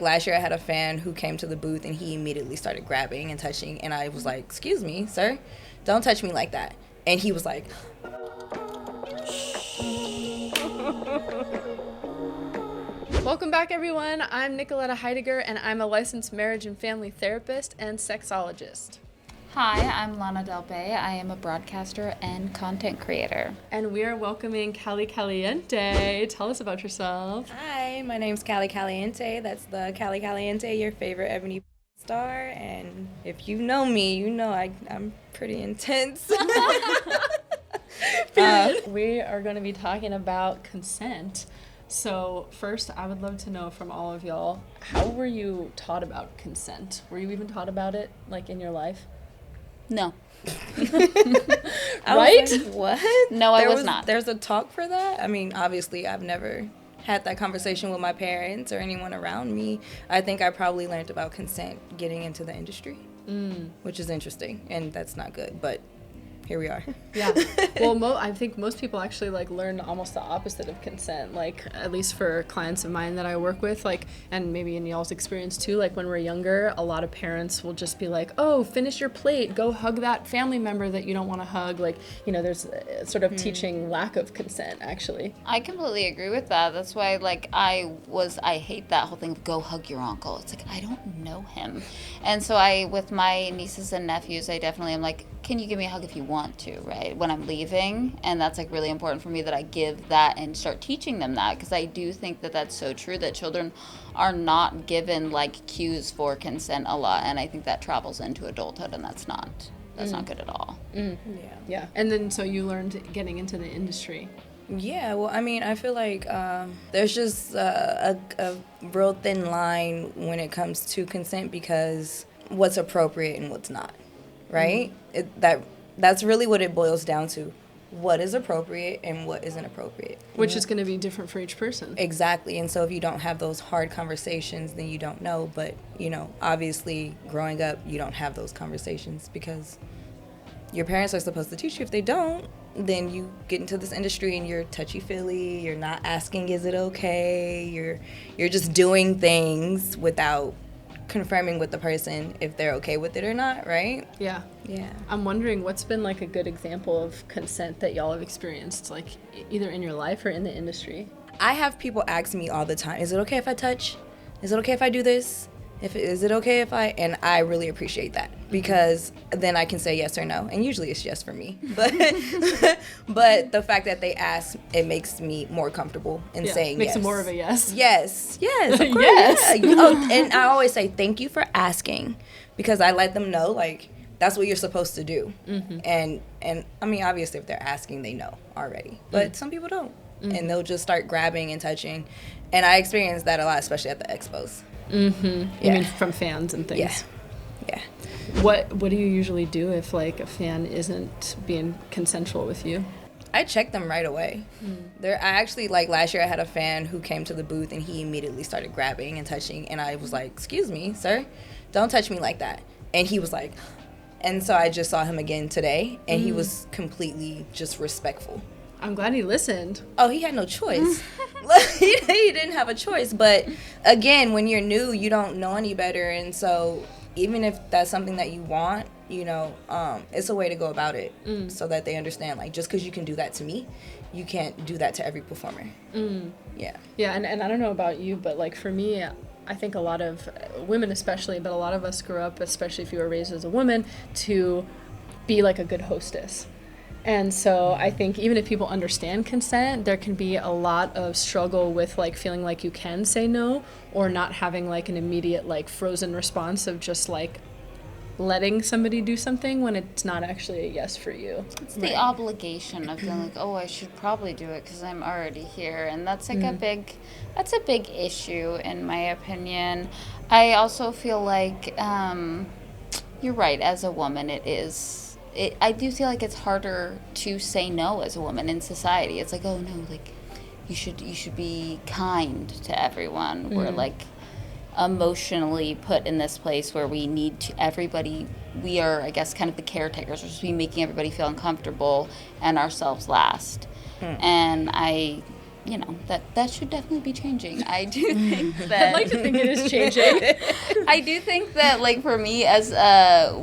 Last year I had a fan who came to the booth and he immediately started grabbing and touching, and I was like, "Excuse me, sir, don't touch me like that." And he was like, Welcome back, everyone. I'm Nicoletta Heidegger, and I'm a licensed marriage and family therapist and sexologist. Hi, I'm Lana. I am a broadcaster and content creator. And we are welcoming Cali Caliente. Tell us about yourself. "Hi, my name's Cali Caliente. That's the Cali Caliente, your favorite ebony star. And if you know me, you know I'm pretty intense." We are going to be talking about consent. So first, I would love to know from all of y'all, how were you taught about consent? Were you even taught about it, like, in your life? No. Right? Like, what? No, I was not. There's a talk for that? I mean, obviously, I've never had that conversation with my parents or anyone around me. I think I probably learned about consent getting into the industry, which is interesting, and that's not good, but here we are. Yeah. Well, I think most people actually learn almost the opposite of consent. At least for clients of mine that I work with, and maybe in y'all's experience too, when we're younger, a lot of parents will just be like, "Oh, finish your plate, go hug that family member that you don't want to hug." There's sort of teaching lack of consent, actually. I completely agree with that. That's why, I hate that whole thing of go hug your uncle. It's I don't know him. And so with my nieces and nephews, I definitely am can you give me a hug if you want to, right, when I'm leaving? And that's really important for me that I give that and start teaching them that, because I do think that that's so true, that children are not given cues for consent a lot, and I think that travels into adulthood, and that's not good at all. Yeah. And then so you learned getting into the industry. Yeah, well, I mean, I feel there's just a real thin line when it comes to consent, because what's appropriate and what's not, right? That's really what it boils down to. What is appropriate and what isn't appropriate. Which is going to be different for each person. Exactly. And so if you don't have those hard conversations, then you don't know. But, obviously growing up, you don't have those conversations because your parents are supposed to teach you. If they don't, then you get into this industry and you're touchy-feely. You're not asking, is it okay? You're just doing things without confirming with the person if they're okay with it or not, right? Yeah. I'm wondering what's been a good example of consent that y'all have experienced, either in your life or in the industry. I have people ask me all the time, is it okay if I touch? Is it okay if I do this? Is it okay if I? And I really appreciate that, because then I can say yes or no, and usually it's yes for me. But but the fact that they ask, it makes me more comfortable in saying makes yes. Makes it more of a yes. Yes, of course. Yes. Yeah. Oh, and I always say thank you for asking, because I let them know that's what you're supposed to do. Mm-hmm. And I mean, obviously if they're asking, they know already, but some people don't, and they'll just start grabbing and touching, and I experience that a lot, especially at the expos. Mm-hmm. Yeah. You mean from fans and things? Yeah. What do you usually do if a fan isn't being consensual with you? I check them right away. I actually, last year I had a fan who came to the booth and he immediately started grabbing and touching, and I was like, "Excuse me, sir, don't touch me like that." And he was like, and so I just saw him again today, and he was completely just respectful. I'm glad he listened. Oh, he had no choice. He didn't have a choice. But again, when you're new, you don't know any better. And so even if that's something that you want, it's a way to go about it so that they understand, just because you can do that to me, you can't do that to every performer. Yeah. Yeah, and I don't know about you, but for me, I think a lot of women especially, but a lot of us grew up, especially if you were raised as a woman, to be a good hostess. And so I think even if people understand consent, there can be a lot of struggle with feeling you can say no, or not having an immediate frozen response of just letting somebody do something when it's not actually a yes for you. It's the obligation of feeling oh, I should probably do it because I'm already here, and that's that's a big issue in my opinion. I also feel you're right, as a woman I do feel it's harder to say no as a woman in society. It's oh no, you should be kind to everyone. We're emotionally put in this place where we need to we are, I guess, kind of the caretakers. We're supposed to be making everybody feel uncomfortable and ourselves last. And I that should definitely be changing. I do think that I'd like to think it is changing. I do think that, like, for me, as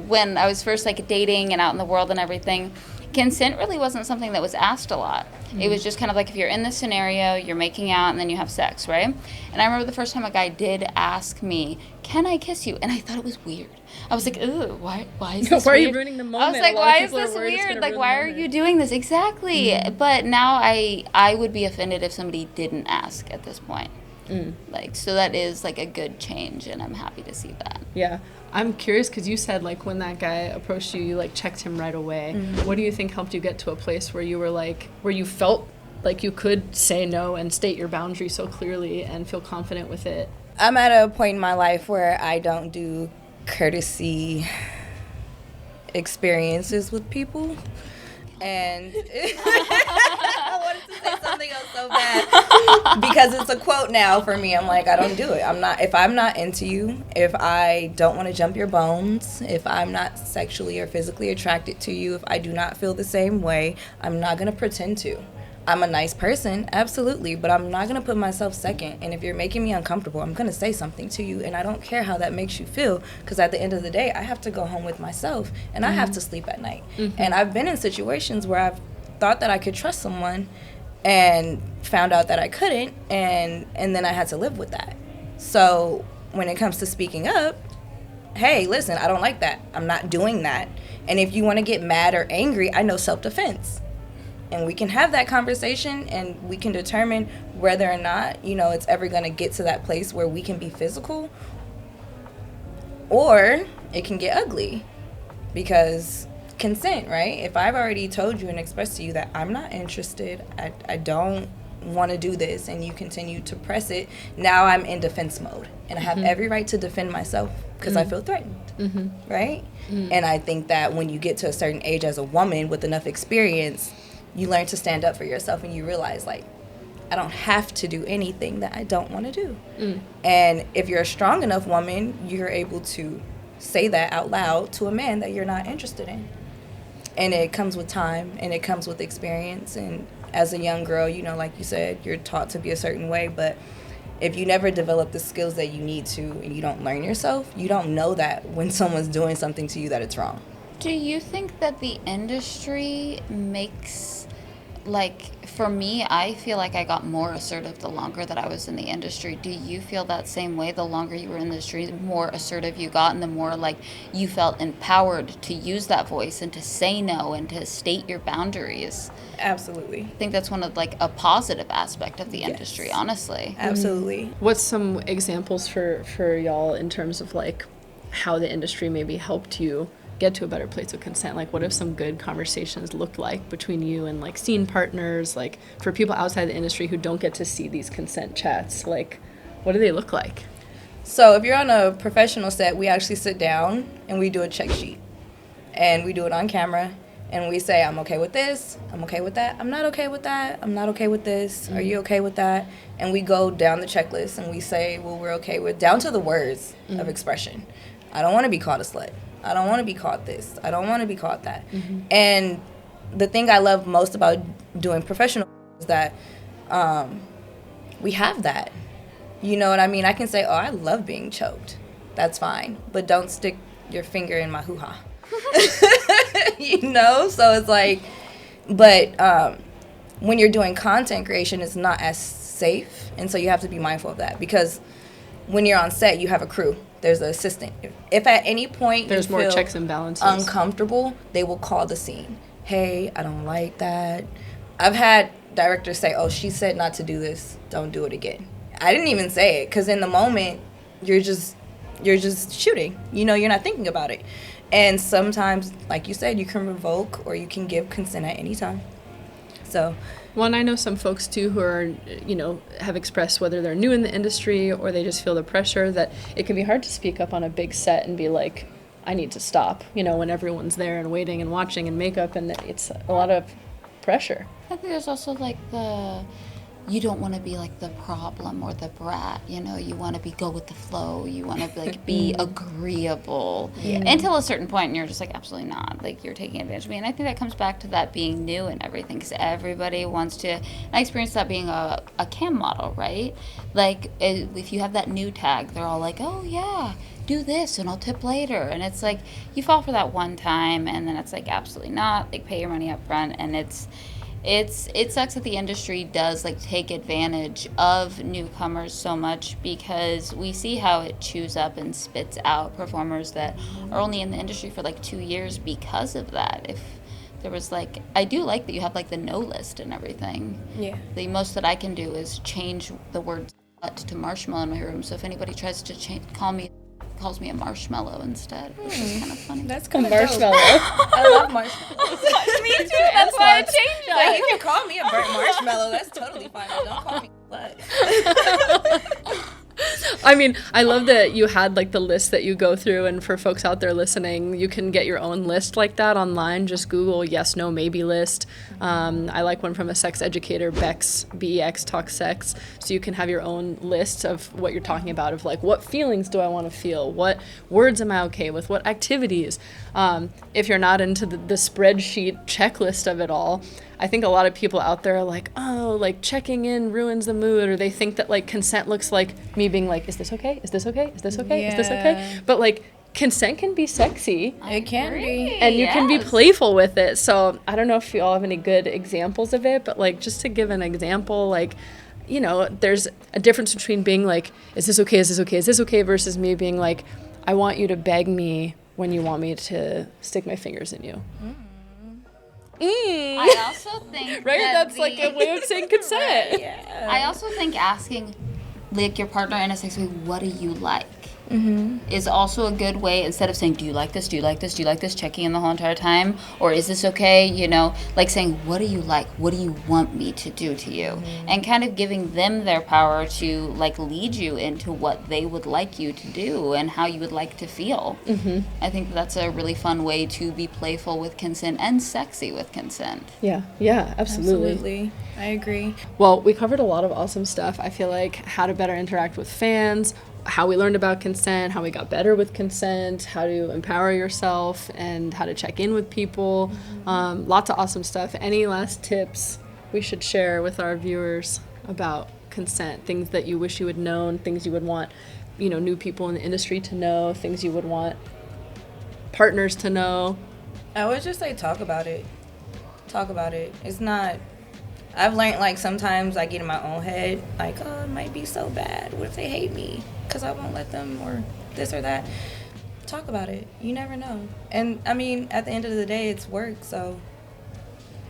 when I was first, like, dating and out in the world and everything, consent really wasn't something that was asked a lot. It was just kind of like, if you're in this scenario, you're making out and then you have sex, right? And I remember the first time a guy did ask me, "Can I kiss you?" And I thought it was weird. I was like, "Ooh, why is this Why are weird?" you ruining the moment? I was like, A lot of "Why is people are this worried it's weird? gonna Like, ruin why the are moment." you doing this?" Exactly. But now I would be offended if somebody didn't ask at this point. Like, so that is, like, a good change, and I'm happy to see that. Yeah. I'm curious because you said, like, when that guy approached you, you, like, checked him right away. What do you think helped you get to a place where you were, like, where you felt like you could say no and state your boundary so clearly and feel confident with it? I'm at a point in my life where I don't do courtesy experiences with people. And I wanted to say something else so bad because it's a quote now for me. I'm like, I don't do it. If I'm not into you, if I don't want to jump your bones, if I'm not sexually or physically attracted to you, if I do not feel the same way, I'm not going to pretend to. I'm a nice person, absolutely, but I'm not going to put myself second. And if you're making me uncomfortable, I'm going to say something to you. And I don't care how that makes you feel, because at the end of the day, I have to go home with myself, and I have to sleep at night. And I've been in situations where I've thought that I could trust someone and found out that I couldn't, and then I had to live with that. So when it comes to speaking up, hey, listen, I don't like that. I'm not doing that. And if you want to get mad or angry, I know self-defense. And we can have that conversation, and we can determine whether or not, it's ever going to get to that place where we can be physical, or it can get ugly, because consent, right? If I've already told you and expressed to you that I'm not interested, I don't want to do this, and you continue to press it, now I'm in defense mode, and I have every right to defend myself because I feel threatened, right? And I think that when you get to a certain age as a woman with enough experience, you learn to stand up for yourself, and you realize, like, I don't have to do anything that I don't want to do. And if you're a strong enough woman, you're able to say that out loud to a man that you're not interested in. And it comes with time, and it comes with experience. And as a young girl, like you said, you're taught to be a certain way, but if you never develop the skills that you need to, and you don't learn yourself, you don't know that when someone's doing something to you that it's wrong. Do you think that the industry makes, like, for me, I feel like I got more assertive the longer that I was in the industry. Do you feel that same way? The longer you were in the industry, the more assertive you got, and the more, like, you felt empowered to use that voice and to say no and to state your boundaries? Absolutely. I think that's one of, like, a positive aspect of the industry, honestly. Absolutely. What's some examples for y'all in terms of, like, how the industry maybe helped you get to a better place of consent? Like, what have some good conversations looked like between you and, like, scene partners? Like, for people outside the industry who don't get to see these consent chats, like, what do they look like? So if you're on a professional set, we actually sit down and we do a check sheet, and we do it on camera, and we say, I'm okay with this, I'm okay with that, I'm not okay with that, I'm not okay with this, are you okay with that? And we go down the checklist, and we say, well, we're okay with, down to the words of expression. I don't want to be called a slut. I don't want to be called this. I don't want to be called that. And the thing I love most about doing professional is that we have that. You know what I mean? I can say, oh, I love being choked. That's fine. But don't stick your finger in my hoo-ha. So it's like, but when you're doing content creation, it's not as safe. And so you have to be mindful of that, because when you're on set, you have a crew. There's an assistant. If at any point there's you more feel checks and balances, uncomfortable, they will call the scene. Hey, I don't like that. I've had directors say, oh, she said not to do this. Don't do it again. I didn't even say it, because in the moment, you're just shooting. You're not thinking about it. And sometimes, like you said, you can revoke or you can give consent at any time. So. Well, and I know some folks, too, who are, have expressed, whether they're new in the industry or they just feel the pressure, that it can be hard to speak up on a big set and be like, I need to stop, when everyone's there and waiting and watching and makeup, and it's a lot of pressure. I think there's also, like, you don't want to be like the problem or the brat, you know, you want to go with the flow, you want to like be agreeable until a certain point, and you're just like, absolutely not, like you're taking advantage of me. And I think that comes back to that being new and everything, because everybody wants to, and I experienced that being a cam model, right? Like if you have that new tag, they're all like, oh yeah, do this and I'll tip later, and it's like you fall for that one time, and then it's like, absolutely not, like pay your money up front. And it sucks that the industry does like take advantage of newcomers so much, because we see how it chews up and spits out performers that are only in the industry for like 2 years because of that. If there was like, I do like that you have like the no list and everything. Yeah. The most that I can do is change the word slut to marshmallow in my room, so if anybody tries to calls me a marshmallow instead, which is kind of funny. That's kind of marshmallow. I love marshmallows. Me too. That's why I changed it. Like, you can call me a burnt marshmallow. That's totally fine. But don't call me slut. I mean, I love that you had like the list that you go through, and for folks out there listening, you can get your own list like that online. Just Google yes, no, maybe list. I like one from a sex educator, Bex, BEX, Talks Sex. So you can have your own list of what you're talking about, of like, what feelings do I want to feel? What words am I okay with? What activities? If you're not into the spreadsheet checklist of it all, I think a lot of people out there are like, oh, like checking in ruins the mood, or they think that like consent looks like me being like, is this okay? Is this okay? Is this okay? Is this okay? But like consent can be sexy. It can be. And you can be playful with it. So I don't know if you all have any good examples of it, but like just to give an example, like, you know, there's a difference between being like, is this okay? Is this okay? Is this okay? Versus me being like, I want you to beg me when you want me to stick my fingers in you. I also think right, that's like a way of saying consent. Right, yeah. I also think asking like your partner in a sex way, what do you like? Is also a good way, instead of saying, do you like this, do you like this, do you like this, checking in the whole entire time, or is this okay, you know, like saying, what do you like, what do you want me to do to you, and kind of giving them their power to like lead you into what they would like you to do and how you would like to feel. I think that's a really fun way to be playful with consent and sexy with consent. Yeah, absolutely. I agree. Well, we covered a lot of awesome stuff. I feel like how to better interact with fans, how we learned about consent, how we got better with consent, how to empower yourself, and how to check in with people. Lots of awesome stuff. Any last tips we should share with our viewers about consent? Things that you wish you had known, things you would want, you know, new people in the industry to know, things you would want partners to know. I would just say talk about it. Talk about it. It's not... I've learned, like, sometimes I get in my own head, like, oh, it might be so bad. What if they hate me? Because I won't let them, or this or that. Talk about it. You never know. And, I mean, at the end of the day, it's work. So,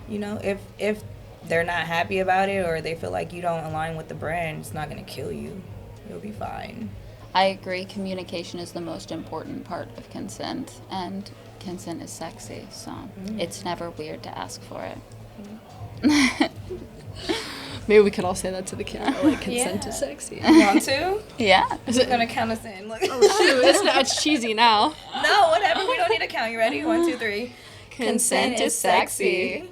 you know, if they're not happy about it, or they feel like you don't align with the brand, it's not going to kill you. You'll be fine. I agree. Communication is the most important part of consent, and consent is sexy, so it's never weird to ask for it. Maybe we could all say that to the camera, like, consent is sexy. You want to? Yeah. Is it going to count us in? Look. Oh, shoot, it's cheesy now. No, whatever. We don't need to count. You ready? 1, 2, 3. Consent is sexy.